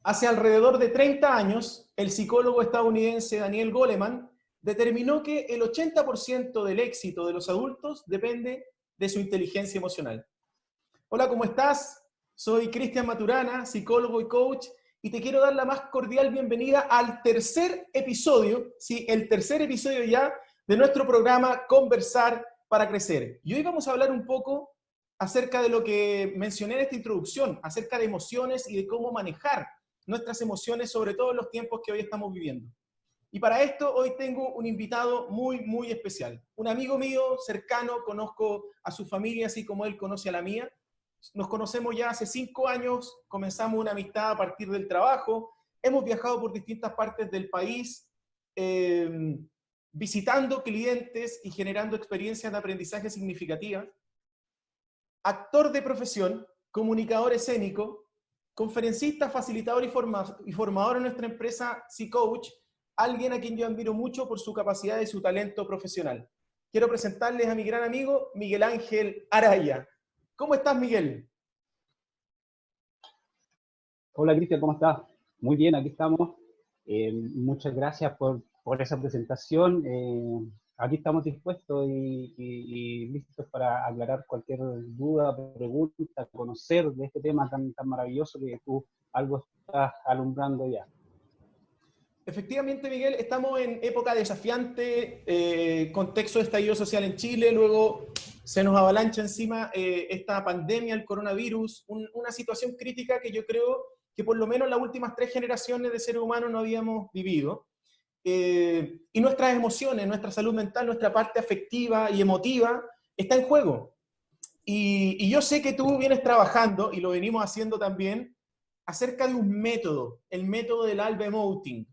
Hace alrededor de 30 años, el psicólogo estadounidense Daniel Goleman determinó que el 80% del éxito de los adultos depende de su inteligencia emocional. Hola, ¿cómo estás? Soy Cristian Maturana, psicólogo y coach, y te quiero dar la más cordial bienvenida al tercer episodio, sí, el tercer episodio ya de nuestro programa Conversar para Crecer. Y hoy vamos a hablar un poco acerca de lo que mencioné en esta introducción, acerca de emociones y de cómo manejar nuestras emociones, sobre todo en los tiempos que hoy estamos viviendo. Y para esto hoy tengo un invitado muy especial. Un amigo mío cercano, conozco a su familia así como él conoce a la mía. Nos conocemos ya hace 5 años, comenzamos una amistad a partir del trabajo, hemos viajado por distintas partes del país, visitando clientes y generando experiencias de aprendizaje significativas. Actor de profesión, comunicador escénico, conferencista, facilitador y formador en nuestra empresa C-Coach, alguien a quien yo admiro mucho por su capacidad y su talento profesional. Quiero presentarles a mi gran amigo Miguel Ángel Araya. ¿Cómo estás, Miguel? Hola, Cristian, ¿cómo estás? Muy bien, aquí estamos. Muchas gracias por esa presentación. Aquí estamos dispuestos y listos para aclarar cualquier duda, pregunta, conocer de este tema tan maravilloso que tú algo estás alumbrando ya. Efectivamente, Miguel, estamos en época desafiante, contexto de estallido social en Chile, luego se nos avalancha encima esta pandemia, el coronavirus, una situación crítica que yo creo que por lo menos las últimas 3 generaciones de seres humanos no habíamos vivido. Y nuestras emociones, nuestra salud mental, nuestra parte afectiva y emotiva está en juego. Y yo sé que tú vienes trabajando, y lo venimos haciendo también, acerca de un método, el método del Alba Emoting.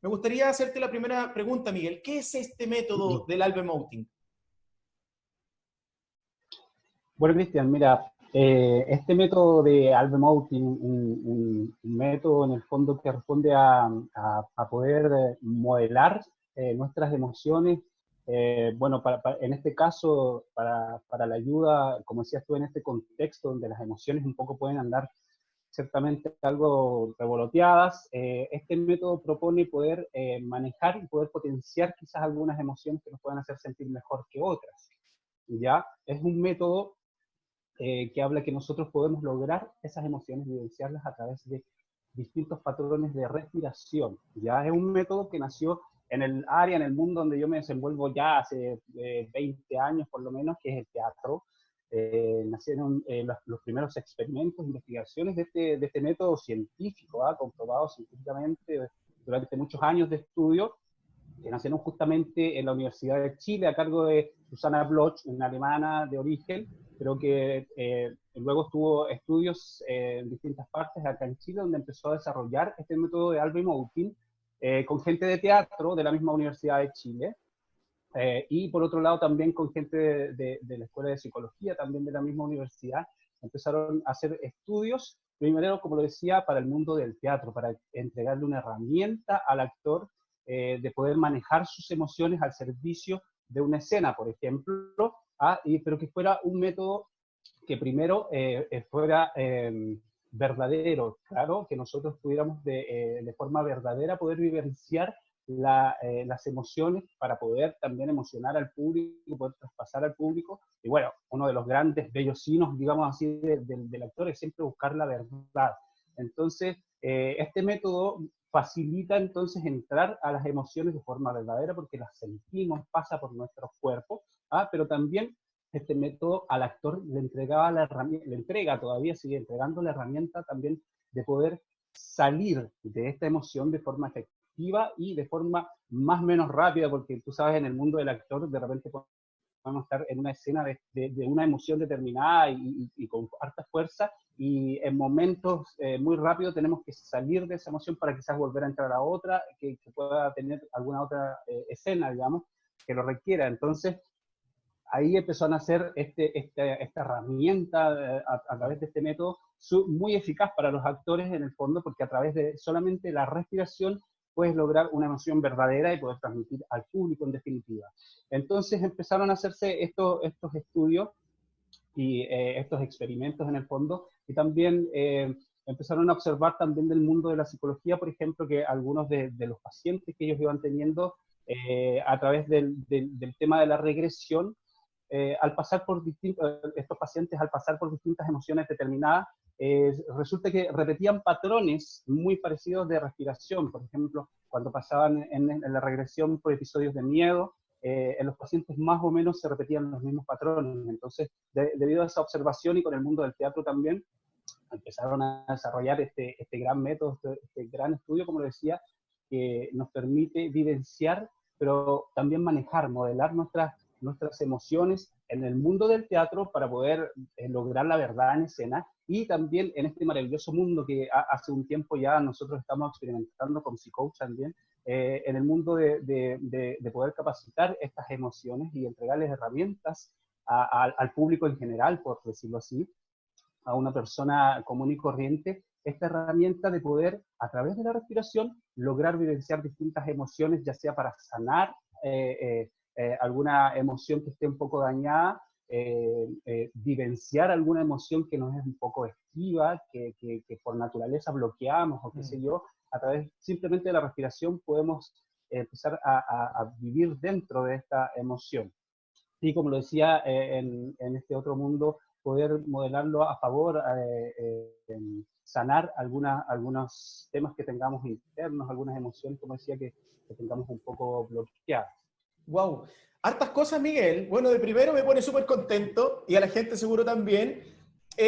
Me gustaría hacerte la primera pregunta, Miguel. ¿Qué es este método del Alba Emoting? Bueno, Cristian, mira, este método de Alba Emoting, un método en el fondo que responde a poder modelar nuestras emociones. Bueno, en este caso, para la ayuda, como decías tú, en este contexto donde las emociones un poco pueden andar ciertamente algo revoloteadas, este método propone poder manejar y poder potenciar quizás algunas emociones que nos puedan hacer sentir mejor que otras. ¿Ya? Es un método que habla que nosotros podemos lograr esas emociones, vivenciarlas a través de distintos patrones de respiración. Ya es un método que nació en el área, en el mundo donde yo me desenvuelvo ya hace 20 años por lo menos, que es el teatro. Nacieron los primeros experimentos, investigaciones de este método científico, comprobado científicamente durante muchos años de estudio, que nacieron justamente en la Universidad de Chile a cargo de Susanna Bloch, una alemana de origen, pero que luego tuvo estudios en distintas partes acá en Chile, donde empezó a desarrollar este método de Alba Emoting con gente de teatro de la misma Universidad de Chile, y por otro lado también con gente de la Escuela de Psicología, también de la misma universidad. Empezaron a hacer estudios, primero, como lo decía, para el mundo del teatro, para entregarle una herramienta al actor de poder manejar sus emociones al servicio de una escena, por ejemplo, pero que fuera un método que primero fuera verdadero, claro, que nosotros pudiéramos de forma verdadera poder vivenciar las emociones para poder también emocionar al público, poder traspasar al público. Y bueno, uno de los grandes bellocinos, digamos así, del actor es siempre buscar la verdad. Entonces, este método facilita entonces entrar a las emociones de forma verdadera porque las sentimos, pasa por nuestros cuerpos, pero también este método al actor le entregaba la herramienta, le entrega todavía, sigue entregando la herramienta también de poder salir de esta emoción de forma efectiva y de forma más o menos rápida, porque tú sabes, en el mundo del actor de repente podemos estar en una escena de una emoción determinada y con harta fuerza, y en momentos muy rápidos tenemos que salir de esa emoción para quizás volver a entrar a otra, que pueda tener alguna otra escena, digamos, que lo requiera. Entonces, ahí empezó a nacer esta herramienta a través de este método muy eficaz para los actores en el fondo, porque a través de solamente la respiración puedes lograr una emoción verdadera y poder transmitir al público en definitiva. Entonces empezaron a hacerse estos estudios y estos experimentos en el fondo, y también empezaron a observar también del mundo de la psicología, por ejemplo, que algunos de los pacientes que ellos iban teniendo a través del tema de la regresión, al pasar por estos pacientes al pasar por distintas emociones determinadas, resulta que repetían patrones muy parecidos de respiración. Por ejemplo, cuando pasaban en la regresión por episodios de miedo, en los pacientes más o menos se repetían los mismos patrones. Entonces, debido a esa observación y con el mundo del teatro también, empezaron a desarrollar este gran método, este gran estudio, como lo decía, que nos permite vivenciar, pero también manejar, modelar nuestras emociones en el mundo del teatro para poder lograr la verdad en escena, y también en este maravilloso mundo que hace un tiempo ya nosotros estamos experimentando con Psicoach también, en el mundo de poder capacitar estas emociones y entregarles herramientas al público en general, por decirlo así, a una persona común y corriente, esta herramienta de poder, a través de la respiración, lograr vivenciar distintas emociones, ya sea para sanar alguna emoción que esté un poco dañada, vivenciar alguna emoción que nos es un poco esquiva, que por naturaleza bloqueamos o qué sé yo. A través simplemente de la respiración podemos empezar a vivir dentro de esta emoción. Y como lo decía, en este otro mundo, poder modelarlo a favor, sanar algunos temas que tengamos internos, algunas emociones, como decía, que tengamos un poco bloqueadas. Wow, hartas cosas, Miguel. Bueno, de primero me pone súper contento, y a la gente seguro también,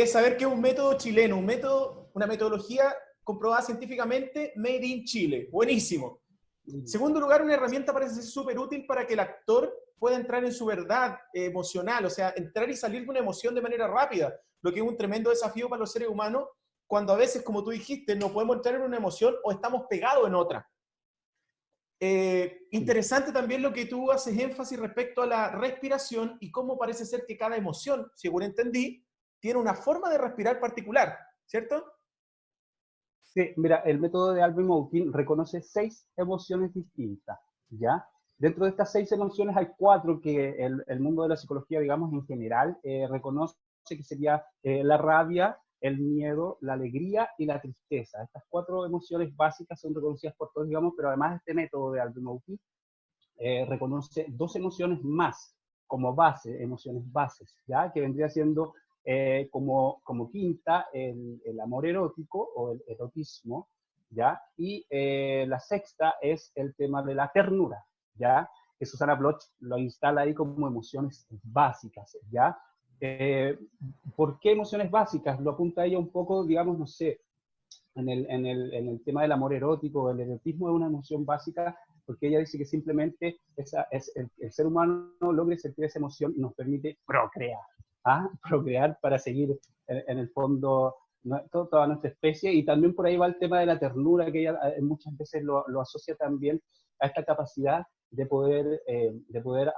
saber que es un método chileno, una metodología comprobada científicamente, made in Chile. Buenísimo. Segundo lugar, una herramienta parece ser súper útil para que el actor pueda entrar en su verdad emocional, o sea, entrar y salir de una emoción de manera rápida, lo que es un tremendo desafío para los seres humanos, cuando a veces, como tú dijiste, no podemos entrar en una emoción o estamos pegados en otra. Interesante también lo que tú haces énfasis respecto a la respiración y cómo parece ser que cada emoción, según entendí, tiene una forma de respirar particular, ¿cierto? Sí, mira, el método de Alvin Moutin reconoce 6 emociones distintas, ¿ya? Dentro de estas 6 emociones hay 4 que el mundo de la psicología, digamos, en general, reconoce, que sería la rabia, el miedo, la alegría y la tristeza. Estas 4 emociones básicas son reconocidas por todos, digamos, pero además este método de Alvin Moutin reconoce 2 emociones más como base, emociones bases, ¿ya? Que vendría siendo como quinta el amor erótico o el erotismo, ¿ya? Y la sexta es el tema de la ternura, ¿ya? Que Susana Bloch lo instala ahí como emociones básicas, ¿ya? ¿Por qué emociones básicas? Lo apunta ella un poco, digamos, no sé, en el tema del amor erótico. El erotismo es una emoción básica porque ella dice que simplemente el ser humano logra sentir esa emoción y nos permite procrear, procrear para seguir en el fondo toda nuestra especie. Y también por ahí va el tema de la ternura, que ella muchas veces lo asocia también a esta capacidad de poder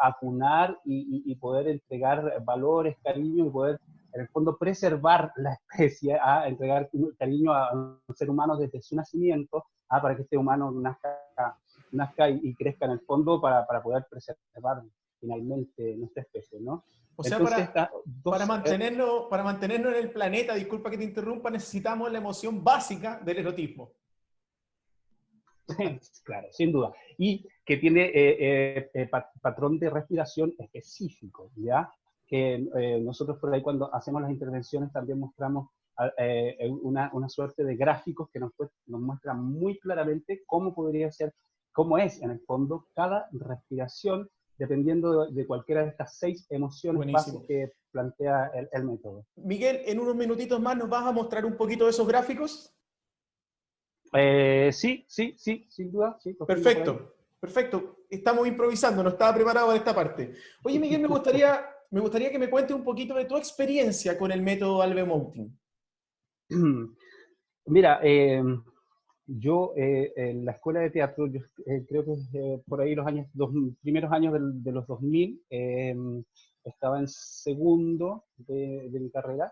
acunar y poder entregar valores, cariño, y poder en el fondo preservar la especie, entregar cariño a un ser humano desde su nacimiento, para que este humano nazca y crezca en el fondo para poder preservar finalmente nuestra especie, ¿no? O sea, Entonces, para mantenernos en el planeta, disculpa que te interrumpa, necesitamos la emoción básica del erotismo. Claro, sin duda. Y que tiene patrón de respiración específico, ¿ya? Que nosotros por ahí cuando hacemos las intervenciones también mostramos una suerte de gráficos que nos muestran muy claramente cómo podría ser, cómo es en el fondo cada respiración, dependiendo de cualquiera de estas 6 emociones Buenísimo. básicas que plantea el método. Miguel, en unos minutitos más nos vas a mostrar un poquito de esos gráficos. Sí, sin duda. Sí, Perfecto, perfecto. Estamos improvisando, no estaba preparado para esta parte. Oye, Miguel, me gustaría que me cuentes un poquito de tu experiencia con el método Alvin Moutin. Mira, yo en la escuela de teatro, yo creo que por ahí los primeros años de los 2000, estaba en segundo de mi carrera.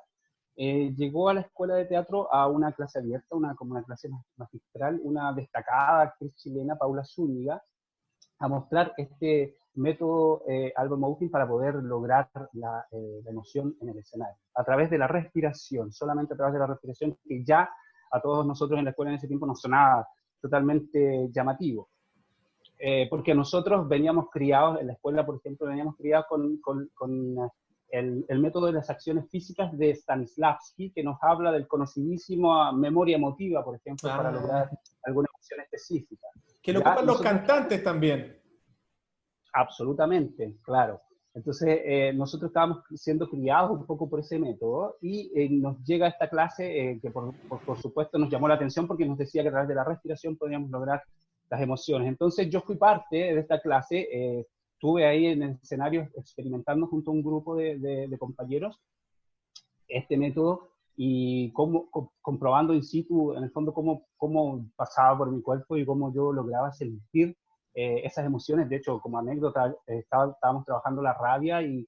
Llegó a la escuela de teatro a una clase abierta, como una clase magistral, una destacada actriz chilena, Paula Zúñiga, a mostrar este método Alvin Moutin para poder lograr la emoción en el escenario, a través de la respiración, solamente a través de la respiración, que ya a todos nosotros en la escuela en ese tiempo nos sonaba totalmente llamativo. Porque nosotros veníamos criados, en la escuela, por ejemplo, veníamos criados con el método de las acciones físicas de Stanislavski, que nos habla del conocidísimo memoria emotiva, por ejemplo, para lograr alguna emoción específica. Que lo ocupan los cantantes también. Absolutamente, claro. Entonces, nosotros estábamos siendo criados un poco por ese método y nos llega esta clase que por supuesto nos llamó la atención porque nos decía que a través de la respiración podíamos lograr las emociones. Entonces yo fui parte de esta clase, estuve ahí en el escenario experimentando junto a un grupo de compañeros este método y comprobando in situ, en el fondo, cómo pasaba por mi cuerpo y cómo yo lograba sentir esas emociones. De hecho, como anécdota, estábamos trabajando la rabia y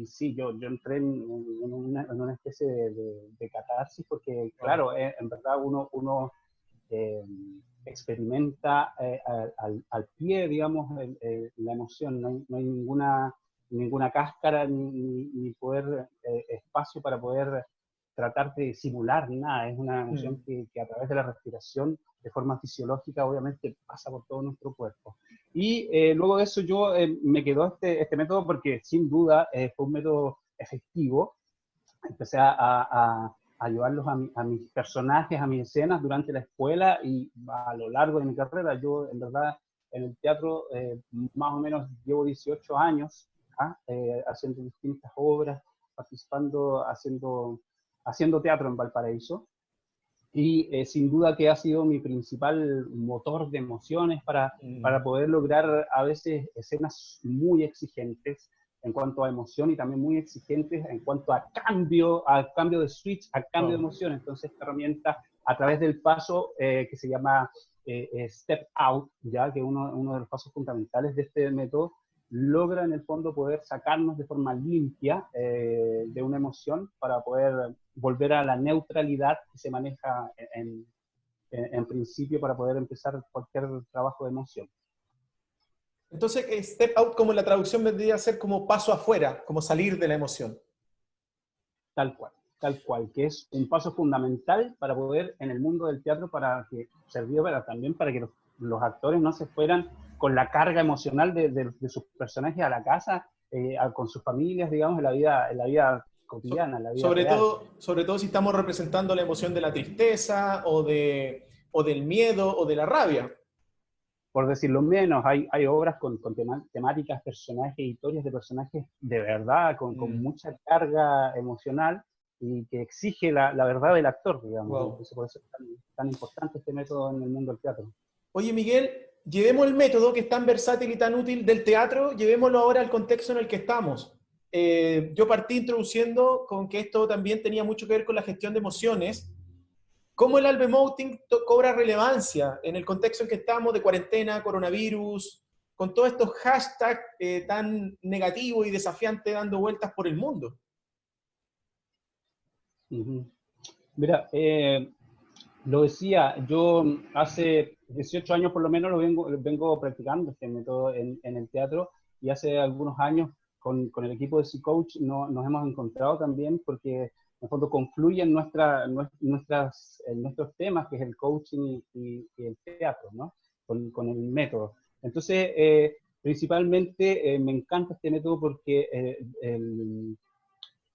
sí, yo entré en una especie de catarsis porque, claro, en verdad uno experimenta al pie, digamos, la emoción. No hay ninguna cáscara ni poder, espacio para poder tratar de simular nada. Es una emoción que a través de la respiración, de forma fisiológica, obviamente pasa por todo nuestro cuerpo. Y luego de eso yo me quedó este método porque sin duda fue un método efectivo. Empecé a llevarlos a mis personajes, a mis escenas durante la escuela y a lo largo de mi carrera. Yo, en verdad, en el teatro más o menos llevo 18 años haciendo distintas obras, participando, haciendo teatro en Valparaíso. Y sin duda que ha sido mi principal motor de emociones para poder lograr a veces escenas muy exigentes en cuanto a emoción y también muy exigentes en cuanto a cambio de switch, a cambio de emoción. Entonces esta herramienta, a través del paso que se llama Step Out, ya que uno de los pasos fundamentales de este método, logra en el fondo poder sacarnos de forma limpia de una emoción para poder volver a la neutralidad que se maneja en principio para poder empezar cualquier trabajo de emoción. Entonces, step out, como la traducción vendría a ser como paso afuera, como salir de la emoción. Tal cual, que es un paso fundamental para poder, en el mundo del teatro, para que sirvió también para que los actores no se fueran con la carga emocional de sus personajes a la casa, con sus familias, digamos, en la vida cotidiana, en la vida real. Sobre todo si estamos representando la emoción de la tristeza, o del miedo, o de la rabia. Por decirlo menos, hay obras con temáticas, personajes, historias de personajes de verdad, con mucha carga emocional, y que exige la verdad del actor, digamos. Wow. Entonces, por eso es tan importante este método en el mundo del teatro. Oye, Miguel, llevemos el método que es tan versátil y tan útil del teatro, llevémoslo ahora al contexto en el que estamos. Yo partí introduciendo con que esto también tenía mucho que ver con la gestión de emociones. ¿Cómo el Albemoting cobra relevancia en el contexto en que estamos de cuarentena, coronavirus, con todos estos hashtags tan negativos y desafiantes dando vueltas por el mundo? Mira, lo decía, yo hace 18 años por lo menos vengo practicando este método en el teatro, y hace algunos años con el equipo de C-Coach nos hemos encontrado también porque en el fondo confluyen nuestros temas, que es el coaching y el teatro, ¿no? Con el método. Entonces, principalmente me encanta este método porque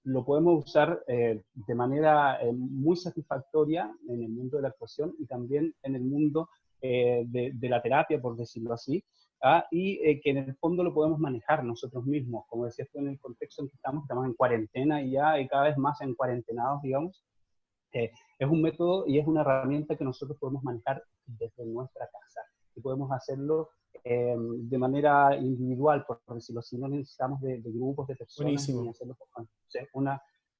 lo podemos usar de manera muy satisfactoria en el mundo de la actuación y también en el mundo de la terapia, por decirlo así, y que en el fondo lo podemos manejar nosotros mismos. Como decías tú, en el contexto en que estamos en cuarentena y cada vez más en cuarentenados, digamos. Es un método y es una herramienta que nosotros podemos manejar desde nuestra casa y podemos hacerlo de manera individual, por decirlo así. No necesitamos de grupos de personas. Ni hacerlo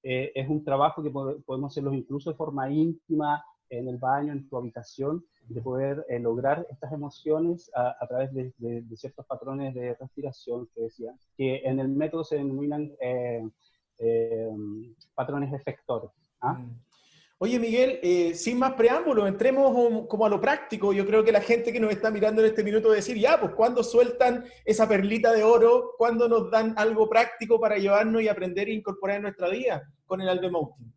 es un trabajo que podemos hacerlo incluso de forma íntima, en el baño, en tu habitación, de poder lograr estas emociones a través de ciertos patrones de respiración que decía, que en el método se denominan patrones efectores. Oye, Miguel, sin más preámbulos, entremos como a lo práctico. Yo creo que la gente que nos está mirando en este minuto va a decir, ya, pues, ¿cuándo sueltan esa perlita de oro? ¿Cuándo nos dan algo práctico para llevarnos y aprender e incorporar en nuestra vida con el Albemoting?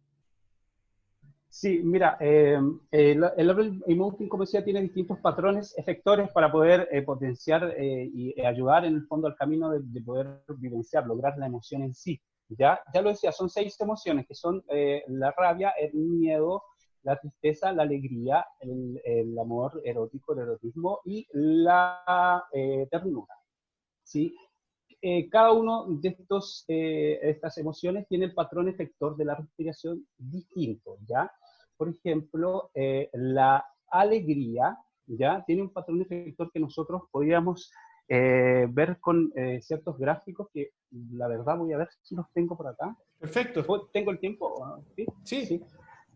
Sí, mira, el Level Emoting, como decía, tiene distintos patrones efectores para poder potenciar y ayudar en el fondo al camino de poder vivenciar, lograr la emoción en sí. Ya lo decía, son 6 emociones, que son la rabia, el miedo, la tristeza, la alegría, el amor erótico, el erotismo y la ternura. ¿Sí? Cada uno de estas emociones tiene el patrón efector de la respiración distinto, ¿ya? Por ejemplo, la alegría, ¿ya? Tiene un patrón efector que nosotros podríamos ver con ciertos gráficos que, la verdad, voy a ver si los tengo por acá. Perfecto. ¿Tengo el tiempo? ¿Sí? Sí. Sí.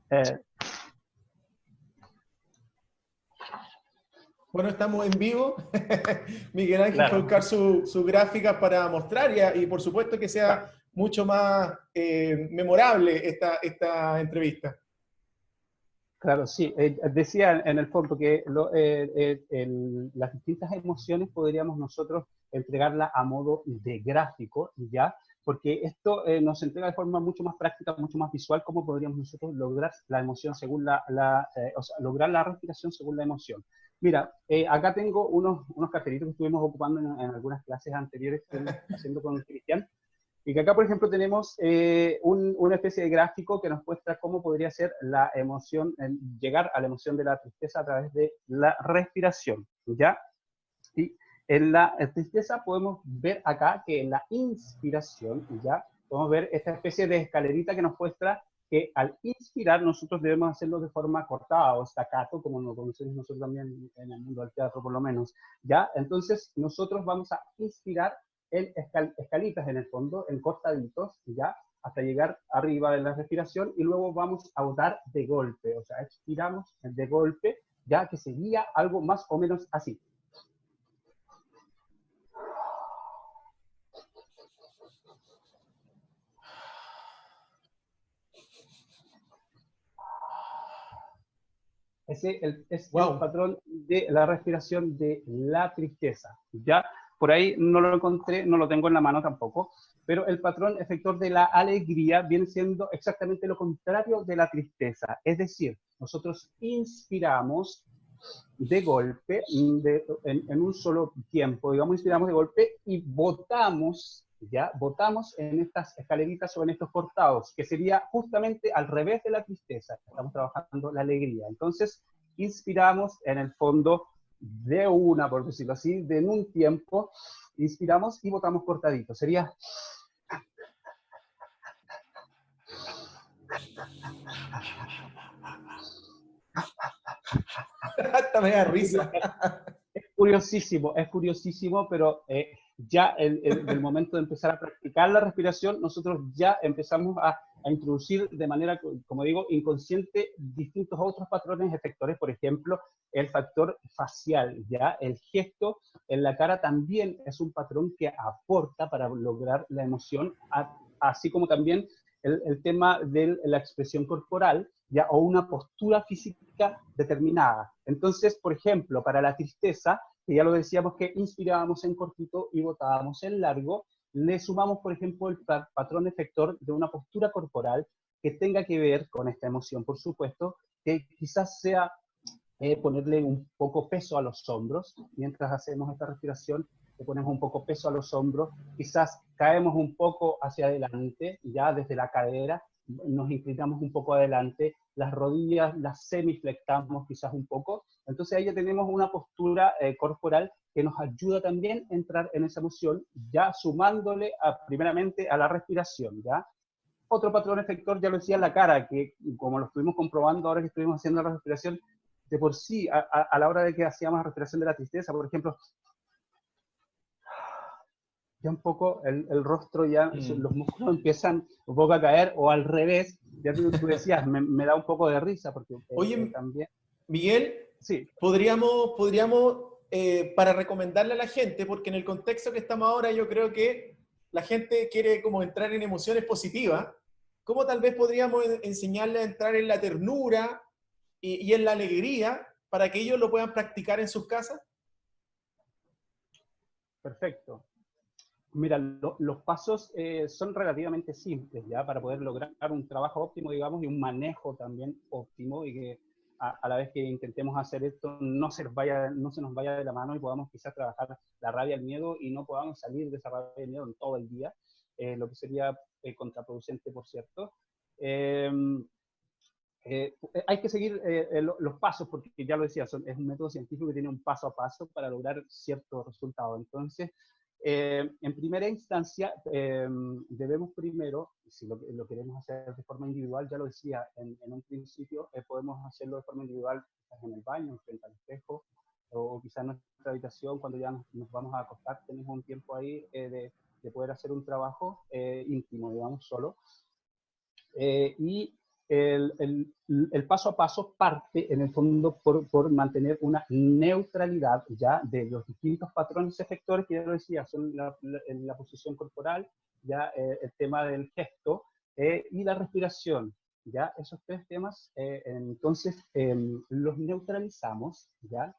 Eh, Bueno, estamos en vivo. Miguel Ángel fue a claro. buscar su gráfica para mostrar y por supuesto que sea mucho más memorable esta entrevista. Claro, sí. Decía en el fondo que las distintas emociones podríamos nosotros entregarlas a modo de gráfico, ¿ya? Porque esto nos entrega de forma mucho más práctica, mucho más visual, cómo podríamos nosotros lograr la emoción según o sea, lograr la respiración según la emoción. Mira, acá tengo unos cartelitos que estuvimos ocupando en algunas clases anteriores que estuvimos haciendo con Cristian. Y que acá, por ejemplo, tenemos una especie de gráfico que nos muestra cómo podría ser la emoción, llegar a la emoción de la tristeza a través de la respiración, ¿ya? Y en la tristeza podemos ver acá que en la inspiración, ¿ya? Podemos ver esta especie de escalerita que nos muestra que al inspirar nosotros debemos hacerlo de forma cortada o staccato, como lo conocemos nosotros también en el mundo del teatro por lo menos, ¿ya? Entonces nosotros vamos a inspirar en escalitas en el fondo, en cortaditos, ¿ya? Hasta llegar arriba de la respiración y luego vamos a botar de golpe, o sea, expiramos de golpe, ya que sería algo más o menos así. Es el Wow. patrón de la respiración de la tristeza. Ya por ahí no lo encontré, no lo tengo en la mano tampoco, pero el patrón efector de la alegría viene siendo exactamente lo contrario de la tristeza. Es decir, nosotros inspiramos de golpe, en un solo tiempo, digamos, inspiramos de golpe y botamos, ¿ya? Botamos en estas escaleritas o en estos cortados, que sería justamente al revés de la tristeza. Estamos trabajando la alegría. Entonces, inspiramos en el fondo de una, por decirlo así, en un tiempo, inspiramos y botamos cortadito. Sería... Hasta me da risa. Es curiosísimo, pero ya del momento de empezar a practicar la respiración, nosotros ya empezamos a introducir de manera, como digo, inconsciente distintos otros patrones efectores, por ejemplo, el factor facial, ya el gesto en la cara también es un patrón que aporta para lograr la emoción, así como también el tema de la expresión corporal, ya, o una postura física determinada. Entonces, por ejemplo, para la tristeza, que ya lo decíamos que inspirábamos en cortito y botábamos en largo, le sumamos, por ejemplo, el patrón efector de una postura corporal que tenga que ver con esta emoción, por supuesto, que quizás sea ponerle un poco peso a los hombros, mientras hacemos esta respiración, le ponemos un poco peso a los hombros, quizás caemos un poco hacia adelante, ya desde la cadera, nos inclinamos un poco adelante, las rodillas las semiflectamos quizás un poco, entonces ahí ya tenemos una postura corporal que nos ayuda también a entrar en esa emoción, ya sumándole primeramente a la respiración, ¿ya? Otro patrón efector, ya lo decía, la cara, que como lo estuvimos comprobando ahora que estuvimos haciendo la respiración, de por sí, a la hora de que hacíamos la respiración de la tristeza, por ejemplo, ya un poco el rostro, ya los músculos empiezan un poco a caer, o al revés, ya tú decías, me da un poco de risa, porque Oye, también, Miguel, sí, podríamos para recomendarle a la gente, porque en el contexto que estamos ahora yo creo que la gente quiere como entrar en emociones positivas, ¿cómo tal vez podríamos enseñarle a entrar en la ternura y en la alegría para que ellos lo puedan practicar en sus casas? perfecto. Mira, los pasos son relativamente simples, ¿ya? Para poder lograr un trabajo óptimo, digamos, y un manejo también óptimo, y que a la vez que intentemos hacer esto no se nos vaya de la mano y podamos quizás trabajar la rabia, el miedo, y no podamos salir de esa rabia y el miedo en todo el día, lo que sería contraproducente, por cierto. Eh, hay que seguir los pasos, porque ya lo decía, es un método científico que tiene un paso a paso para lograr ciertos resultados. Entonces, en primera instancia, debemos primero, si lo queremos hacer de forma individual, ya lo decía en un principio, podemos hacerlo de forma individual quizás en el baño, frente al espejo, o quizás en nuestra habitación, cuando ya nos vamos a acostar, tenemos un tiempo ahí de poder hacer un trabajo íntimo, digamos, solo. Y el paso a paso parte en el fondo por mantener una neutralidad ya de los distintos patrones efectores que ya lo decía, son la posición corporal, ya el tema del gesto y la respiración. Ya esos tres temas, entonces los neutralizamos, ya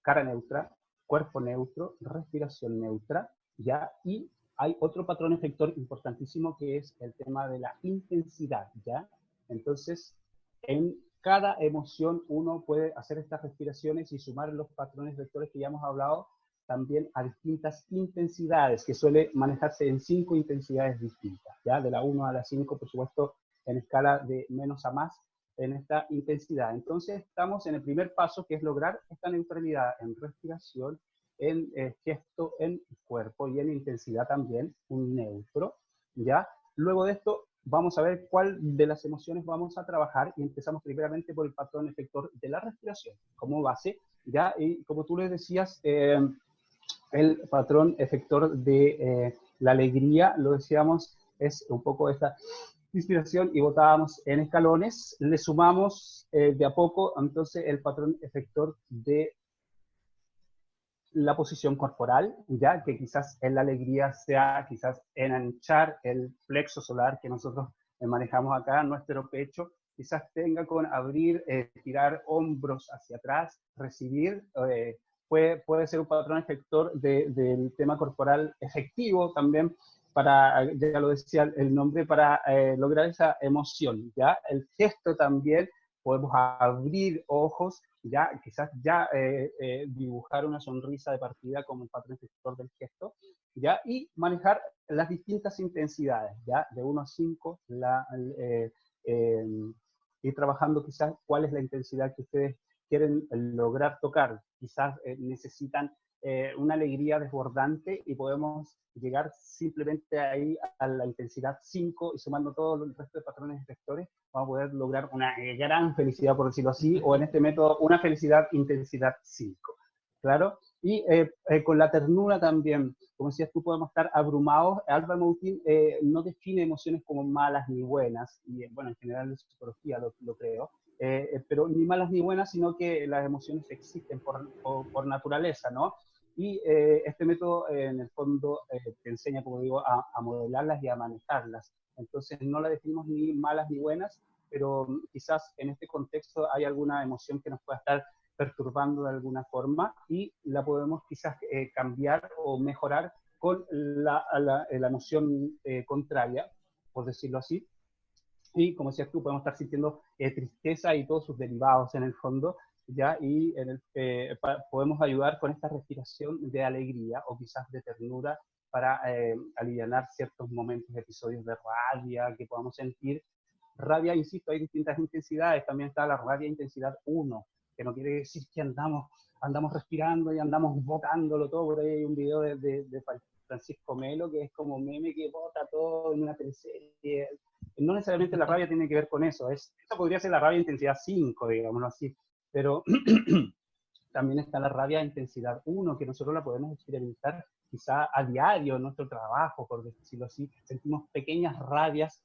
cara neutra, cuerpo neutro, respiración neutra, ya, y hay otro patrón efector importantísimo que es el tema de la intensidad, ¿ya? Entonces, en cada emoción uno puede hacer estas respiraciones y sumar los patrones vectores que ya hemos hablado también a distintas intensidades, que suele manejarse en 5 intensidades distintas, ¿ya? De la 1 a la 5, por supuesto, en escala de menos a más, en esta intensidad. Entonces estamos en el primer paso, que es lograr esta neutralidad en respiración, en gesto, en cuerpo y en intensidad también, un neutro, ¿ya? Luego de esto vamos a ver cuál de las emociones vamos a trabajar y empezamos primeramente por el patrón efector de la respiración como base, ¿ya? Y como tú les decías, el patrón efector de la alegría, lo decíamos, es un poco esta inspiración y botábamos en escalones, le sumamos de a poco entonces el patrón efector de la posición corporal, ya que quizás en la alegría sea quizás enanchar el plexo solar que nosotros manejamos acá, nuestro pecho, quizás tenga con abrir, tirar hombros hacia atrás, recibir, puede ser un patrón efector del tema corporal efectivo también, para, ya lo decía el nombre, para lograr esa emoción, ¿ya? El gesto también, podemos abrir ojos, ya quizás ya dibujar una sonrisa de partida como el patrón efector del gesto, ¿ya? Y manejar las distintas intensidades, ¿ya? De 1 a 5, eh, ir trabajando quizás cuál es la intensidad que ustedes quieren lograr tocar. Quizás necesitan una alegría desbordante y podemos llegar simplemente ahí a la intensidad 5 y sumando todo el resto de patrones efectores vamos a poder lograr una gran felicidad, por decirlo así, o en este método una felicidad intensidad 5. ¿Claro? Y con la ternura también, como decías tú, podemos estar abrumados. Albert Moutin no define emociones como malas ni buenas, y bueno, en general en psicología lo creo, pero ni malas ni buenas, sino que las emociones existen por naturaleza, ¿no? Y este método, en el fondo, te enseña, como digo, a modelarlas y a manejarlas. Entonces, no las definimos ni malas ni buenas, pero quizás en este contexto hay alguna emoción que nos pueda estar perturbando de alguna forma y la podemos quizás cambiar o mejorar con la emoción contraria, por decirlo así. Y como decías tú, podemos estar sintiendo tristeza y todos sus derivados en el fondo, ¿ya? Y podemos ayudar con esta respiración de alegría o quizás de ternura para aliviar ciertos momentos, episodios de rabia que podamos sentir. Rabia, insisto, hay distintas intensidades. También está la rabia intensidad 1, que no quiere decir que andamos respirando y andamos botándolo todo. Por ahí hay un video de Francisco Melo que es como meme que bota todo en una teleserie. No necesariamente la rabia tiene que ver con eso. Eso podría ser la rabia intensidad 5, digámoslo así. Pero también está la rabia intensidad 1, que nosotros la podemos experimentar quizá a diario en nuestro trabajo, por decirlo así. Sentimos pequeñas rabias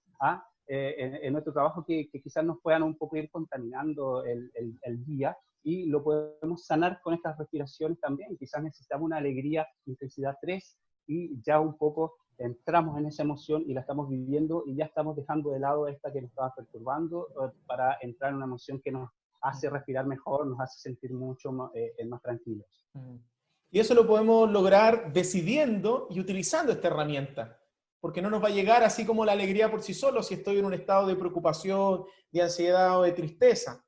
en nuestro trabajo que quizás nos puedan un poco ir contaminando el día, y lo podemos sanar con estas respiraciones también. Quizás necesitamos una alegría intensidad 3 y ya un poco entramos en esa emoción y la estamos viviendo y ya estamos dejando de lado esta que nos estaba perturbando para entrar en una emoción que nos hace respirar mejor, nos hace sentir mucho más tranquilos. Y eso lo podemos lograr decidiendo y utilizando esta herramienta, porque no nos va a llegar así como la alegría por sí solo si estoy en un estado de preocupación, de ansiedad o de tristeza.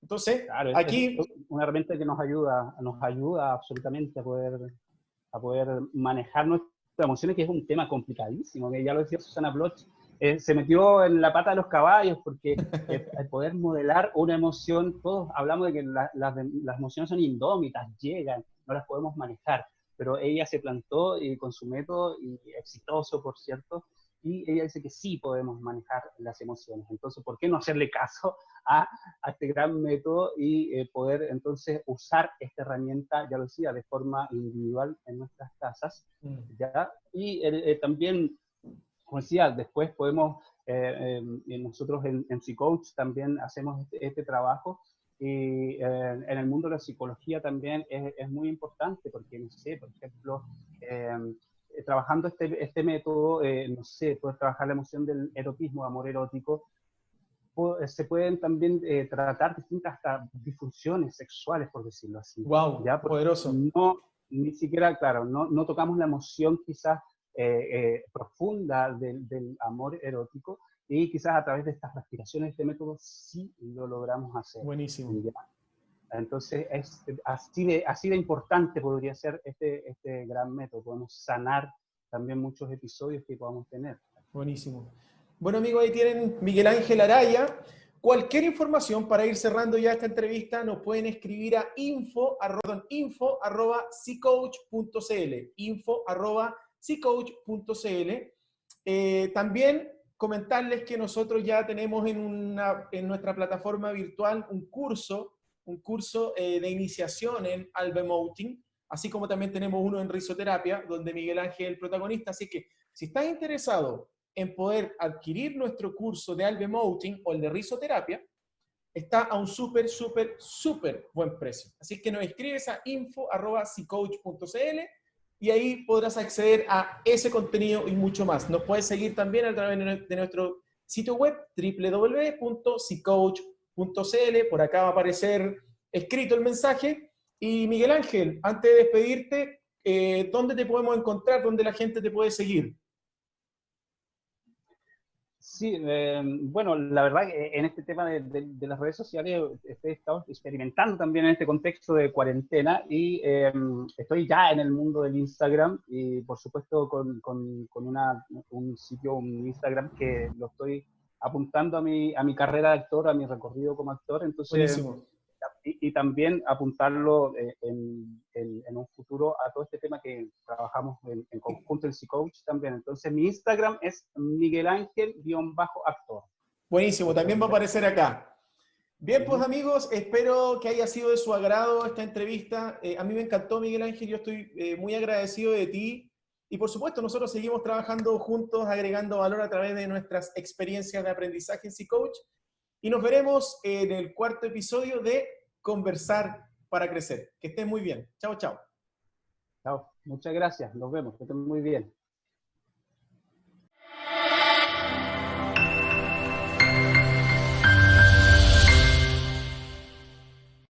Entonces, Claro, es aquí, una herramienta que nos ayuda absolutamente a poder manejar nuestras emociones, que es un tema complicadísimo, que ya lo decía Susana Bloch, se metió en la pata de los caballos, porque el poder modelar una emoción, todos hablamos de que las emociones son indómitas, llegan, no las podemos manejar, pero ella se plantó con su método, y exitoso, por cierto, y ella dice que sí podemos manejar las emociones. Entonces, ¿por qué no hacerle caso a este gran método y poder entonces usar esta herramienta, ya lo decía, de forma individual en nuestras casas, ¿ya? Y también, como decía, después podemos, nosotros en Psicoach también hacemos este trabajo, y en el mundo de la psicología también es muy importante, porque, no sé, por ejemplo, trabajando este método, no sé, puedes trabajar la emoción del erotismo, amor erótico, se pueden también tratar distintas hasta disfunciones sexuales, por decirlo así, wow, ¿ya? Porque poderoso. no, ni siquiera, claro, no tocamos la emoción quizás profunda del amor erótico, y quizás a través de estas respiraciones, este método, sí lo logramos hacer, Buenísimo. ¿ya? Entonces, así de importante podría ser este gran método. Podemos sanar también muchos episodios que podamos tener. Buenísimo. Bueno, amigos, ahí tienen Miguel Ángel Araya. Cualquier información para ir cerrando ya esta entrevista nos pueden escribir a info@ccoach.cl, info@ccoach.cl. También comentarles que nosotros ya tenemos en nuestra plataforma virtual un curso de iniciación en Albemoting, así como también tenemos uno en risoterapia, donde Miguel Ángel es el protagonista. Así que si estás interesado en poder adquirir nuestro curso de Albemoting o el de risoterapia, está a un súper, súper, súper buen precio. Así que nos escribes a info@ccoach.cl y ahí podrás acceder a ese contenido y mucho más. Nos puedes seguir también a través de nuestro sitio web www.ccoach.cl. Por acá va a aparecer escrito el mensaje. Y Miguel Ángel, antes de despedirte, ¿dónde te podemos encontrar? ¿Dónde la gente te puede seguir? Sí, bueno, la verdad que en este tema de las redes sociales he estado experimentando también en este contexto de cuarentena, y estoy ya en el mundo del Instagram, y por supuesto con un sitio, un Instagram que lo estoy apuntando a mi carrera de actor, a mi recorrido como actor. Entonces, Buenísimo. y también apuntarlo en un futuro a todo este tema que trabajamos en conjunto en Psicoach también. Entonces, mi Instagram es Miguel Ángel_actor. Buenísimo, Entonces, también va a aparecer acá. Bien, pues uh-huh. amigos, espero que haya sido de su agrado esta entrevista. A mí me encantó, Miguel Ángel, yo estoy muy agradecido de ti. Y por supuesto, nosotros seguimos trabajando juntos, agregando valor a través de nuestras experiencias de aprendizaje en Psicoach. Y nos veremos en el cuarto episodio de Conversar para Crecer. Que estén muy bien. Chao, chao. Chao. Muchas gracias. Nos vemos. Que estén muy bien.